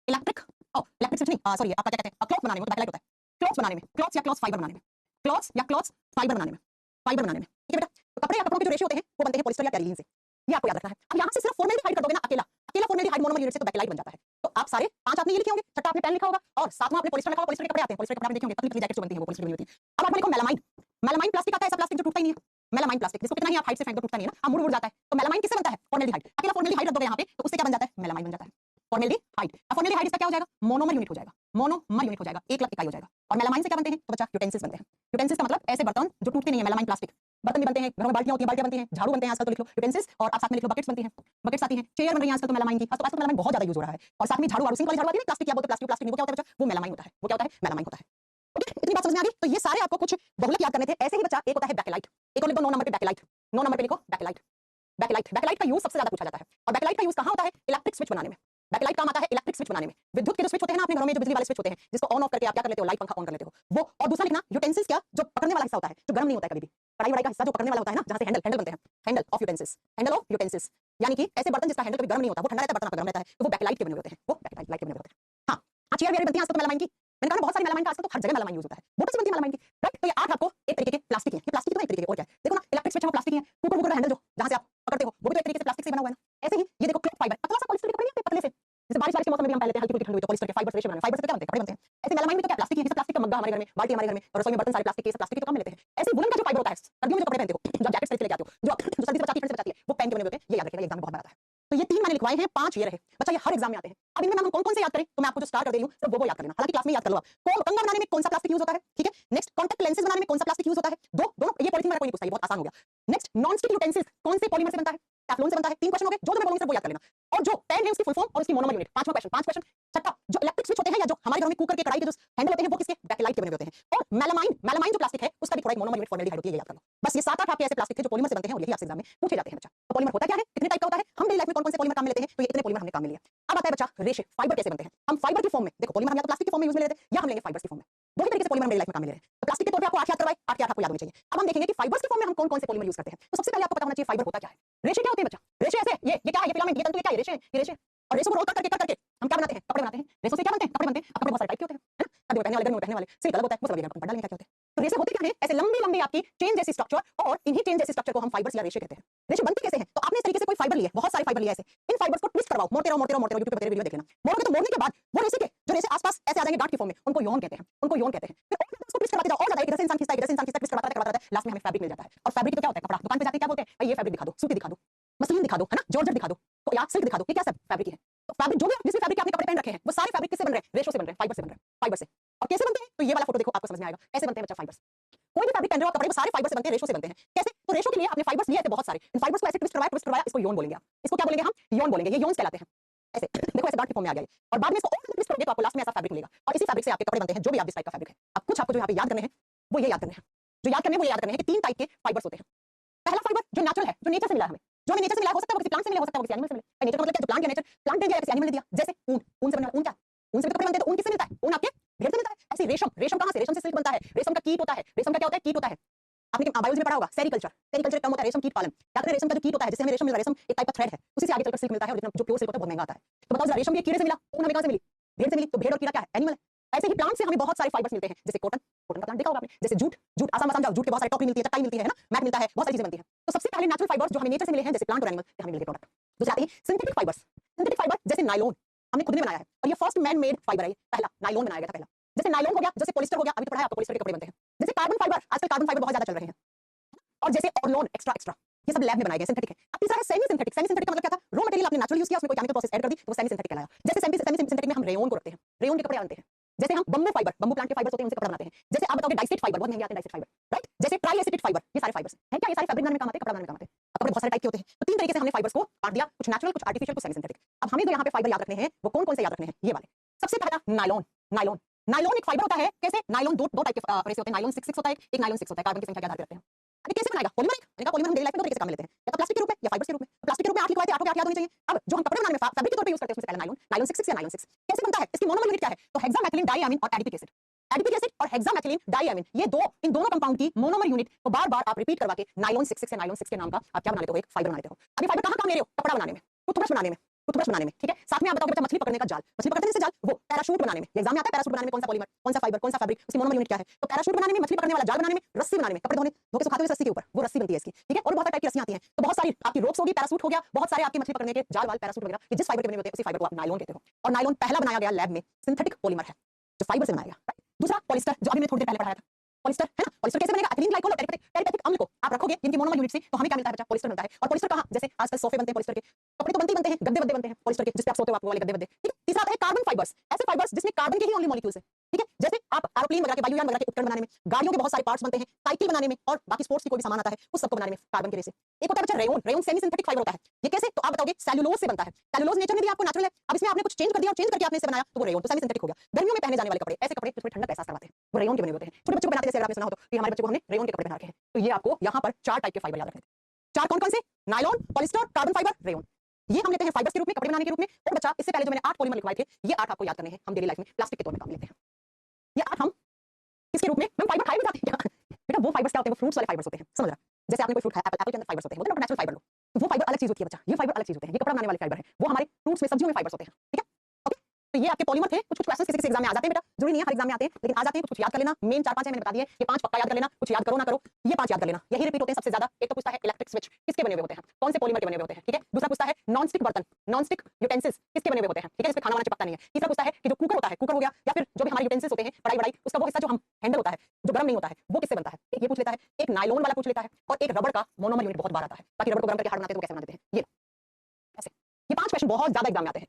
इलेक्ट्रिक स्विच नहीं, सॉरी आपका क्या कहते हैं, क्लॉथ बनाने में, तो बैकलाइट होता है, क्लॉथ्स बनाने में, क्लॉथ्स या क्लॉथ्स फाइबर बनाने में, क्लॉथ्स या क्लॉथ्स फाइबर बनाने में, फाइबर बनाने में, ठीक है बेटा। तो कपड़े या कपड़ों के जो रेशे होते हैं वो बनते हैं पॉलिस्टर या टेरिलीन से, ये आपको याद रखना है। अब यहाँ से सिर्फ फॉर्मेल्डिहाइड कर दोगे ना, अकेला अकेला फॉर्मेल्डिहाइड मोनोमर यूनिट से तो बैकलाइट बन जाता है। तो आप सारे 5 आपने ये लिखे होंगे, छठा आपने पेन लिखा होगा, और 7वां आपने पॉलिस्टर लिखा होगा। पॉलिस्टर के कपड़े आते हैं, पॉलिस्टर के कपड़े आपने देखे होंगे, पतली पतली जैकेट जो बनती है वो पॉलिस्टर की होती है। अब आप लिखो मेलामाइन, मेलामाइन प्लास्टिक आता है, ऐसा प्लास्टिक जो टूटता ही नहीं है, मेलामाइन प्लास्टिक, जिसको कितना ही आप हाइट से फेंक दो टूटता नहीं है ना, मुड़ मुड़ जाता है। तो मेलामाइन किससे बनता है, फॉर्मेल्डिहाइड, अकेला फॉर्मेल्डिहाइड रख दोगे यहाँ पे, तो उससे क्या बन जाता है, मेलामाइन बन जाता है, फॉर्मेल्डिहाइड। अब फॉर्मेल्डिहाइड इसका क्या हो जाएगा, मोनोमर यूनिट हो जाएगा, मोनोमर यूनिट हो जाएगा, 1 लाख इकाई हो जाएगा। और मेलामाइन से क्या बनते हैं, तो बच्चा यूटेंसिल्स बनते हैं। यूटेंसिल्स का मतलब ऐसे बर्तन जो टूटते नहीं है, मेलामाइन प्लास्टिक बर्तन भी बनते हैं, घरों में बाल्टियां होती हैं, बाल्टियां बनती हैं, झाड़ू बनते हैं आजकल, तो लिख लो यूटेंसिल्स। और आप साथ में लिख लो बकेट्स बनती हैं, बकेट्स आती हैं, चेयर बन रही है आजकल तो मेलामाइन की, आजकल मेलामाइन बहुत ज्यादा यूज हो रहा है। और साथ में झाड़ू वाड़ू, सिंक वाली झाड़ू आती है, प्लास्टिक या बोलते प्लास्टिक, प्लास्टिक नहीं, वो क्या होता है बच्चा, वो मेलामाइन होता है, वो क्या होता है, मेलामाइन होता है। ओके, इतनी बात समझ में आ गई। तो ये सारे आपको कुछ बहुलक याद करने थे। ऐसे ही बच्चा एक होता है बैकेलाइट, एक और लिख दो 9 नंबर पे बैकेलाइट, 9 नंबर पे लिखो बैकेलाइट, बैकेलाइट, बैकेलाइट का यूज सबसे ज्यादा पूछा जाता है। और बैकेलाइट का यूज कहाँ होता है, इलेक्ट्रिक स्विच बनाने में, बैकेलाइट काम आता है इलेक्ट्रिक स्विच बनाने में। विद्युत के जो स्विच होते हैं ना अपने घरों में, जो बिजली वाले स्विच होते हैं, जिसको ऑन ऑफ करके आप क्या कर लेते हो, लाइट पंखा ऑन कर लेते हो, वो। और दूसरा लिखना यूटेंसिल्स, क्या, जो पकड़ने वाला हिस्सा होता है, जो गर्म नहीं होता है कभी भी, कढ़ाई वढ़ाई का हिस्सा जो पकड़ने वाला होता है ना, जहां से हैंडल बनते हैं, handle of utensils, handle of utensils, यानी कि ऐसे बर्तन जिसका हैंडल कभी गर्म नहीं होता, वो ठंडा रहता है, बर्तन आपका गर्म रहता है, तो वो बैकेलाइट के बने होते हैं, वो बैकेलाइट के बने होते हैं। हाँ, चेयर वेयर बनती है आजकल मेलामाइन की, मैंने कहा बहुत सारी मेलामाइन का आजकल तो हर जगह मेलामाइन यूज होता है, बोतल से बनती है मेलामाइन की, राइट। तो ये 8 आपको एक तरीके के प्लास्टिक है, ये प्लास्टिक तो एक तरीके के, और क्या है, देखो ना इलेक्ट्रिक स्विच है वो प्लास्टिक ही है, कुकर वुकर का हैंडल जो जहां से आप पकड़ते हो वो भी तो एक तरीके से प्लास्टिक से बना हुआ है ना। ऐसे ही ये देखो क्लॉथ फाइबर, पतला सा पॉलिस्टर के कपड़े नहीं आते पतले से, जैसे बारिश के मौसम में भी हम पहले हल्की फुल्की ठंड हुई तो पॉलिस्टर के फाइबर रेशे बनाने, फाइबर से क्या बनते हैं, कपड़े बनते हैं। ऐसे मेलामाइन भी तो क्या प्लास्टिक ही है, प्लास्टिक का मग्गा हमारे घर में, बाल्टी हमारे घर में, और रसोई में बर्तन सारे प्लास्टिक के, प्लास्टिक के काम में लेते हैं। ऐसे वुलन का जो फाइबर होता है, सर्दियों में जो कपड़े पहनते हो, जो आप जैकेट खरीद के लेके आते हो, जो सर्दी से बचाती है, ठंड से बचाती है, वो पेन के बने होते हैं। ये याद रखिएगा, एग्जाम में बहुत बार आता है। तो ये 3 मैंने लिखवाए हैं, 5 ये रहे बच्चा, ये हर एग्जाम में आते हैं। अब इनमें हम कौन-कौन से याद करें, तो मैं आपको जो स्टार कर दे रही हूं सिर्फ वो याद कर लेना, हालांकि क्लास में याद कर लो आप। कंघा बनाने में कौन सा प्लास्टिक यूज होता है, ठीक है। नेक्स्ट कॉन्टैक्ट लेंसेज बनाने में कौन सा प्लास्टिक यूज होता है, दोनों, ये पॉलिथीन वाला कोई नहीं पूछता, ये बहुत आसान हो गया। नेक्स्ट नॉन स्टिक यूटेंसिल्स कौन से पॉलीमर से बनता है, टेफ्लॉन से बनता है। 3 क्वेश्चन हो गए, जो मैं बोलूंगी सिर्फ वो याद कर लेना। और जो पेन है उसकी फुल फॉर्म और उसकी मोनोमर यूनिट, 5वां क्वेश्चन, 5 क्वेश्चन। छठा, जो इलेक्ट्रिक स्विच होते हैं या जो हमारे घरों में कुकर के, कढ़ाई के जो हैंडल होते हैं, वो किसके, बैकेलाइट के बने होते हैं। और मेलामाइन, मेलामाइन जो प्लास्टिक है उसका भी थोड़ा एक मोनोमर यूनिट फॉर्मेल्डिहाइड होती है, ये याद कर लो बस। ये 7-8 आपके ऐसे प्लास्टिक थे जो पॉलीमर से बनते हैं, और यही आपसे एग्जाम में पूछे जाते हैं बच्चा। तो पॉलीमर होता क्या है, कितने टाइप का होता है, हम हम डेली लाइफ में कौन कौन से पॉलीमर काम में लेते हैं, तो ये इतने पॉलीमर हमने काम में लिया। अब आता है बच्चा रेशे, फाइबर कैसे बनते हैं। हम फाइबर की फॉर्म में, देखो पॉलीमर हम या तो प्लास्टिक की फॉर्म में यूज में लेते हैं या हम लेंगे फाइबर्स की फॉर्म में। दो ही तरीके से पॉलीमर हम डेली लाइफ में काम में ले रहे हैं। तो प्लास्टिक के तौर पे आपको 8 याद करवाए, 8 याद आपको याद होने चाहिए। अब हम देखेंगे कि फाइबर्स की फॉर्म में हम कौन कौन से पॉलीमर यूज करते हैं। तो सबसे पहले आपको पता होना चाहिए फाइबर होता क्या है। रेशे क्या होते हैं बच्चा, रेशे ऐसे ये क्या है, ये फिलामेंट, ये तंतु, ये क्या है, रेशे, ये रेशे। और रेशों को रोल कर करके हम क्या बनाते हैं, कपड़े बनाते हैं। रेशों से क्या बनते हैं, कपड़े बनते हैं। अब कपड़े बहुत सारे टाइप के होते हैं, है ना, सर्दी में पहनने वाले, गर्मी में पहनने वाले, सिल्क अलग होता है, वो सब लगेगा, अपन पढ़ डालेंगे क्या होते हैं। तो रेशे होते क्या हैं, ऐसे लंबी लंबी आपकी चेन जैसी स्ट्रक्चर, और इन्हीं चेन जैसी स्ट्रक्चर को हम फाइबर्स या रेशे कहते हैं। रेशे बनते कैसे हैं, तो आपने इस तरीके से कोई फाइबर लिया, बहुत सारे फाइबर लिया ऐसे, इन फाइबर्स को ट्विस्ट करवाओ, मोड़ते रहो मोड़ते रहो मोड़ते रहो, यूट्यूब पे तेरे वीडियो देख लेना। मोड़ोगे तो मोड़ने के बाद वो रेशे के जो रेशे आसपास ऐसे आ जाएंगे गांठ की फॉर्म में, उनको यौन कहते हैं, उनको यौन कहते हैं। फिर और उसको ट्विस्ट करवाते जाओ, और ज्यादा एक जैसे इंसान खींचता है, एक जैसे इंसान खींचता है, ट्विस्ट करवाता रहता है, लास्ट में हमें फैब्रिक मिल जाता है। और फैब्रिक तो क्या होता है, कपड़ा। दुकान पे जाके क्या बोलते हैं, भाई ये फैब्रिक दिखा दो, सूती दिखा दो, मसलिन दिखा दो, है ना, जॉर्जेट दिखा दो, तो या सिल्क दिखा दो, ये क्या सब फैब्रिक है। तो फैब्रिक जो भी जिस फैब्रिक के आपने कपड़े पहन रखे हैं, वो सारे फैब्रिक किससे बन रहे हैं, रेशों से बन रहे हैं, फाइबर से बन रहे हैं, फाइबर से। और कैसे बनते हैं, तो ये वाला फोटो देखो, आपको समझ में आएगा कैसे बनते हैं बच्चा फाइबर्स। कोई भी फैब्रिक पहन रहे हो आप कपड़े, वो सारे फाइबर से बनते हैं, रेशों से बनते हैं। कैसे, तो रेशों के लिए आपने फाइबर्स लिए थे बहुत सारे, इन फाइबर्स को ऐसे ट्विस्ट करवाया, इसको यौन बोलेंगे आप। इसको क्या बोलेंगे हम, यौन बोलेंगे, ये यौन कहलाते हैं। ऐसे देखो, ऐसे गांठ की फॉर्म में आ गया ये, और बाद में इसको और ट्विस्ट करोगे तो आपको लास्ट में ऐसा फैब्रिक मिलेगा, और इसी फैब्रिक से आपके कपड़े बनते हैं, जो भी आप जिस टाइप का फैब्रिक है। अब कुछ आपको जो यहाँ पे याद करने हैं, वो ये याद करने हैं, जो याद करने हैं वो याद करने हैं कि 3 टाइप के फाइबर्स होते हैं। पहला फाइबर जो नेचुरल है, जो नेचर से मिला है हमें, जो हमें नेचर से मिला है, हो सकता है वो किसी प्लांट से मिले, हो सकता है वो किसी एनिमल से मिले। नेचर का मतलब क्या, जो प्लांट या नेचर, प्लांट ने दिया किसी एनिमल ने दिया, जैसे ऊन, ऊन से बनने वाला, ऊन क्या, ऊन से भी कपड़े बनते हैं, तो ऊन किससे मिलता है, ऊन आपके भेड़ से मिलता है। ऐसे रेशम, रेशम कहां से, रेशम से सिल्क बनता है, रेशम का कीट होता है, रेशम का क्या होता है, कीट होता है। आपने बायोलॉजी में पढ़ा होगा, सेरीकल्चर, सेरीकल्चर टर्म होता है रेशम कीट पालन। क्या करते हैं, रेशम का जो कीट होता है, जिससे हमें रेशम मिल रहा है, रेशम एक टाइप का थ्रेड है, उसी से आगे चलकर सिल्क मिलता है, और जितना जो प्योर सिल्क होता है बहुत महंगा आता है। तो बताओ जरा, रेशम भी एक कीड़े से मिला, ऊन हमें कहां से मिली, भेड़ से मिली, तो भेड़ और कीड़ा क्या है, एनिमल है। ऐसे ही प्लांट से हमें बहुत सारे फाइबर्स मिलते हैं, जैसे कॉटन, कॉटन का प्लांट देखा होगा आपने, जैसे जूट, जूट आसाम आसाम जाओ, जूट के बहुत सारे टोकरी मिलती है, चटाई मिलती है ना, मैट मिलता है, बहुत सारी चीजें बनती है। तो सबसे पहले नेचुरल फाइबर्स जो हमें नेचर से मिले हैं, जैसे प्लांट और एनिमल से हमें मिले प्रोडक्ट। दूसरे आते हैं सिंथेटिक फाइबर्स। सिंथेटिक फाइबर जैसे नायलॉन, हमने खुद ने बनाया है, और ये फर्स्ट मैन मेड फाइबर है, पहला नायलॉन बनाया गया था पहला। जैसे नायलॉन हो गया, जैसे पॉलिस्टर हो गया, अभी तो पढ़ा है आपको, पॉलिस्टर के कपड़े बनते हैं। जैसे कार्बन फाइबर, आजकल कार्बन फाइबर बहुत ज्यादा चल रहे हैं, और जैसे ऑर्लोन, एक्स्ट्रा एक्स्ट्रा, ये सब लैब में बनाए गए सिंथेटिक है। अब तीसरा है सेमी सिंथेटिक। सेमी सिंथेटिक का मतलब क्या था, रॉ मटेरियल आपने नेचुरल यूज किया, उसमें कोई केमिकल प्रोसेस ऐड कर दी, तो वो सेमी सिंथेटिक कहलाया। जैसे सेमी सिंथेटिक में हम रेयन को रखते हैं, रेयन के कपड़े बनते हैं। जैसे हम बम्बू फाइबर, बम्बू प्लांट के फाइबर होते हैं, उनसे कपड़ा बनाते हैं। जैसे आप बताओगे डाइसेट फाइबर, बहुत महंगे आते हैं डाइसेट फाइबर, राइट। जैसे ट्राई एसिटेट फाइबर, ये सारे फाइबर्स हैं क्या, ये सारे फैब्रिक बनाने में काम आते हैं, कपड़ा बनाने में काम आते हैं। कपड़े बहुत सारे टाइप के होते हैं, तो 3 तरीके से हमने फाइबर्स को बांट दिया, कुछ नेचुरल, कुछ आर्टिफिशियल, कुछ सेमी सिंथेटिक। अब हमें जो यहाँ पे फाइबर याद रखने हैं, वो कौन कौन से याद रखने हैं, ये वाले। सबसे पहला नायलॉन। नायलॉन, नायलॉन एक फाइबर होता है, कैसे, नायलॉन दो टाइप के रेशे होते हैं, नायलॉन 6 होता है, एक नायलॉन 6 होता है, कार्बन की संख्या के आधार पर रखते हैं। अभी कैसे बनाएगा, पॉलीमर, मैंने कहा पॉलीमर हम डेली लाइफ में 2 तरीके से काम में लेते हैं, या तो प्लास्टिक के रूप में या फाइबर्स के रूप में। प्लास्टिक के रूप में 8 लिखवाए थे, 8 के 8 याद होने चाहिए। अब जो हम कपड़े बनाने में फैब्रिक के तौर पे यूज करते हैं, उसमें पहला नायलॉन, नायलॉन 6 या नायलॉन 6 कैसे बनता है, इसकी मोनोमर यूनिट क्या है, तो हेक्सामेथिलीन डाइअमीन और एडिपिक एसिड। एडिपिक एसिड और हेक्सामेथिलीन डाइअमीन, ये दो, इन दोनों कंपाउंड की मोनोमर यूनिट को बार-बार आप रिपीट करवा के नायलॉन 6 या नायलॉन 6 के नाम का आप क्या बना लेते हो, एक फाइबर बना लेते हो। अब ये फाइबर कहां काम ले रहे हो, कपड़ा बनाने में, टूथब्रश बनाने में, टूथब्रश बनाने में, ठीक है। साथ में आप बताओगे बच्चा मछली पकड़ने का जाल, मछली पकड़ते हैं जैसे जाल, वो पैराशूट बनाने में, एग्जाम में आता है पैराशूट बनाने में कौन सा पॉलीमर, कौन सा फाइबर, कौन सा फैब्रिक, उसकी मोनोमर यूनिट क्या है। तो पैराशूट बनाने में, मछली पकड़ने वाला जाल बनाने में, रस्सी बनाने में, कपड़े धोने धोके सुखाते हुए रस्सी के ऊपर, वो रस्सी बनती है इसकी, ठीक है। और बहुत सारे टाइप की रस्सियां आती हैं, तो बहुत सारी आपकी रोप्स होगी, पैराशूट हो गया, बहुत सारे आपके मछली पकड़ने के जाल वाल, पैराशूट वगैरह, ये जिस फाइबर के बने होते हैं उसी फाइबर को आप नायलॉन कहते हो। और नायलॉन पहला बनाया गया लैब में सिंथेटिक पॉलीमर है, जो फाइबर से बनाया गया, राइट। दूसरा पॉलिस्टर, जो अभी मैंने थोड़ी देर पहले पढ़ाया था, पॉलिस्टर है ना। पॉलिस्टर कैसे बनेगा, एथिलीन ग्लाइकोल और टेरिपेटिक अम्ल को आप रखोगे इनकी मोनोमर यूनिट से, तो हमें क्या मिलता है बच्चा, पॉलिस्टर मिलता है। और पॉलिस्टर कहां, जैसे आजकल सोफे बनते हैं पॉलिस्टर के, कपड़े तो बनते हैं, गद्दे बनते हैं पॉलिस्टर के, जिस पे आप सोते हो, आपको वाले गद्दे बनते हैं, ठीक है। तीसरा आता है कार्बन फाइबर्स, ऐसे फाइबर्स जिसमें कार्बन के ही ओनली मॉलिक्यूल्स है, ठीक है। जैसे आप एरोप्लेन वगैरह के, वायुयान वगैरह के उपकरण बनाने में, गाड़ियों के बहुत सारे पार्ट्स बनते हैं, साइकिल बनाने में, और बाकी स्पोर्ट्स की कोई भी सामान आता है, उस सबको बनाने में कार्बन के रेशे। एक होता है बच्चा rayon, rayon semi synthetic fibre होता है। ये कैसे, तो आप बताओगे सेल्यूलोज से बनता है। सेल्यूलोज नेचर ने दिया आपको, नेचुरल है। अब इसमें आपने कुछ चेंज कर दिया, और चेंज करके आपने इसे बनाया, तो वो रेयन, तो सेमी सिंथेटिक हो गया। गर्मियों में पहने जाने वाले कपड़े, ऐसे कपड़े जिसमें ठंडक एहसास करवाते हैं, वो रेयन के बने होते हैं। छोटे बच्चों को बनाते, जैसे आपने सुना हो तो कि हमारे बच्चों को हमने रेयन के कपड़े पहना रखे हैं। तो ये आपको यहाँ पर 4 टाइप के फाइबर याद रखने थे। 4 कौन कौन से, nylon, polyester, carbon fibre, rayon, ये हम लेते हैं फाइबर्स के रूप में, कपड़े बनाने के रूप में। और बच्चा इससे पहले जो मैंने 8 पॉलीमर लिखवाए थे, ये 8 आपको याद करने हैं, हम डेली लाइफ में प्लास्टिक के तौर में काम लेते हैं। ये 8 हम किसके रूप में, हम फाइबर खाए भी जाते हैं बेटा, वो फाइबर्स क्या होते हैं, वो फ्रूट्स वाले फाइबर्स होते हैं, समझ रहा। जैसे आपने कोई फ्रूट खाया, एप्पल के अंदर फाइबर्स होते हैं, वो नेचुरल फाइबर लो, वो फाइबर अलग चीज होती है बच्चा, ये फाइबर अलग चीज होते हैं, ये कपड़ा बनाने वाले फाइबर है, वो हमारे फ्रूट्स में, सब्जियों में फाइबर्स होते हैं, ठीक है। ओके, तो ये आपके पॉलीमर थे। कुछ कुछ क्वेश्चंस किसी एग्जाम में आ जाते हैं बेटा, जरूरी नहीं है हर एग्जाम में आते हैं, लेकिन आ जाते हैं, कुछ याद कर लेना। मेन 4-5 है मैंने बता दिए, ये 5 पक्का याद कर लेना, कुछ याद करो ना करो, ये 5 याद कर लेना, यही रिपीट होते हैं सबसे ज्यादा। एक तो पूछता है इलेक्ट्रिक स्विच किसके बने हुए होते हैं, कौन से पॉलीमर के बने हुए होते हैं, ठीक है। दूसरा पूछता है नॉन स्टिक बर्तन, नॉन स्टिक यूटेंसिल्स किसके बने हुए होते हैं, ठीक है, इसमें खाना वाना चिपकता नहीं है। तीसरा पूछता है कि जो कुकर होता है, कुकर हो गया, या फिर जो भी हमारे यूटेंसिल्स होते हैं, कढ़ाई वढ़ाई, उसका वो हिस्सा जो हम हैंडल होता है, जो गर्म नहीं होता है, वो किससे बनता है, ये पूछ लेता है। एक नायलॉन वाला पूछ लेता है, और एक रबड़ का मोनोमर यूनिट बहुत बार आता है। बाकी रबड़ को गर्म करके हार्ड बनाते हैं, तो कैसे बनाते हैं, ये ऐसे। ये 5 क्वेश्चन बहुत ज्यादा एग्जाम में आते हैं,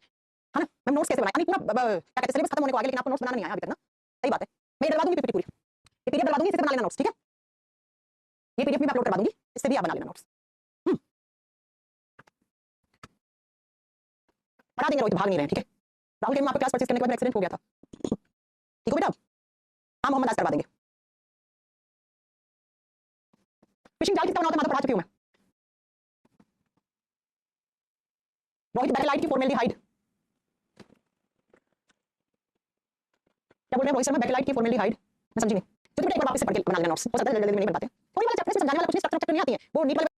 है ना। मैं नोट्स कैसे बनाया, नहीं पूरा क्या कहते हैं, सिलेबस खत्म होने को आ गया, लेकिन आपको नोट्स बनाना नहीं आया अभी तक ना, सही बात है। मैं डलवा दूंगी पीपीटी पूरी, ये पीडीएफ डलवा दूंगी, इसे बना लेना नोट्स, ठीक है। ये पीडीएफ भी मैं अपलोड करवा दूंगी, इससे भी आप बना लेना नोट्स। बना देंगे, रोहित भाग नहीं रहे, ठीक है। राहुल के में आपको क्लास परचेज करने के बाद एक्सीडेंट हो गया था, ठीक हो बेटा। हाँ मोहम्मद आज करवा देंगे। फिशिंग जाल कितना बनाता है, मैं तो पढ़ा चुकी हूं मैं। रोहित बैकलाइट की फॉर्मेल्डिहाइड, क्या बोल रहे हैं रोहित शर्मा? बैकलाइट की फॉर्मेल्डिहाइड, मैं समझी नहीं। तो तुम एक बार वापस से पढ़ के बना लेना नोट्स, हो सकता है जल्दी नहीं बन पाते। थोड़ी वाले चैप्टर में समझाने वाला कुछ नहीं, स्ट्रक्चर नहीं आती है वो नीट वाले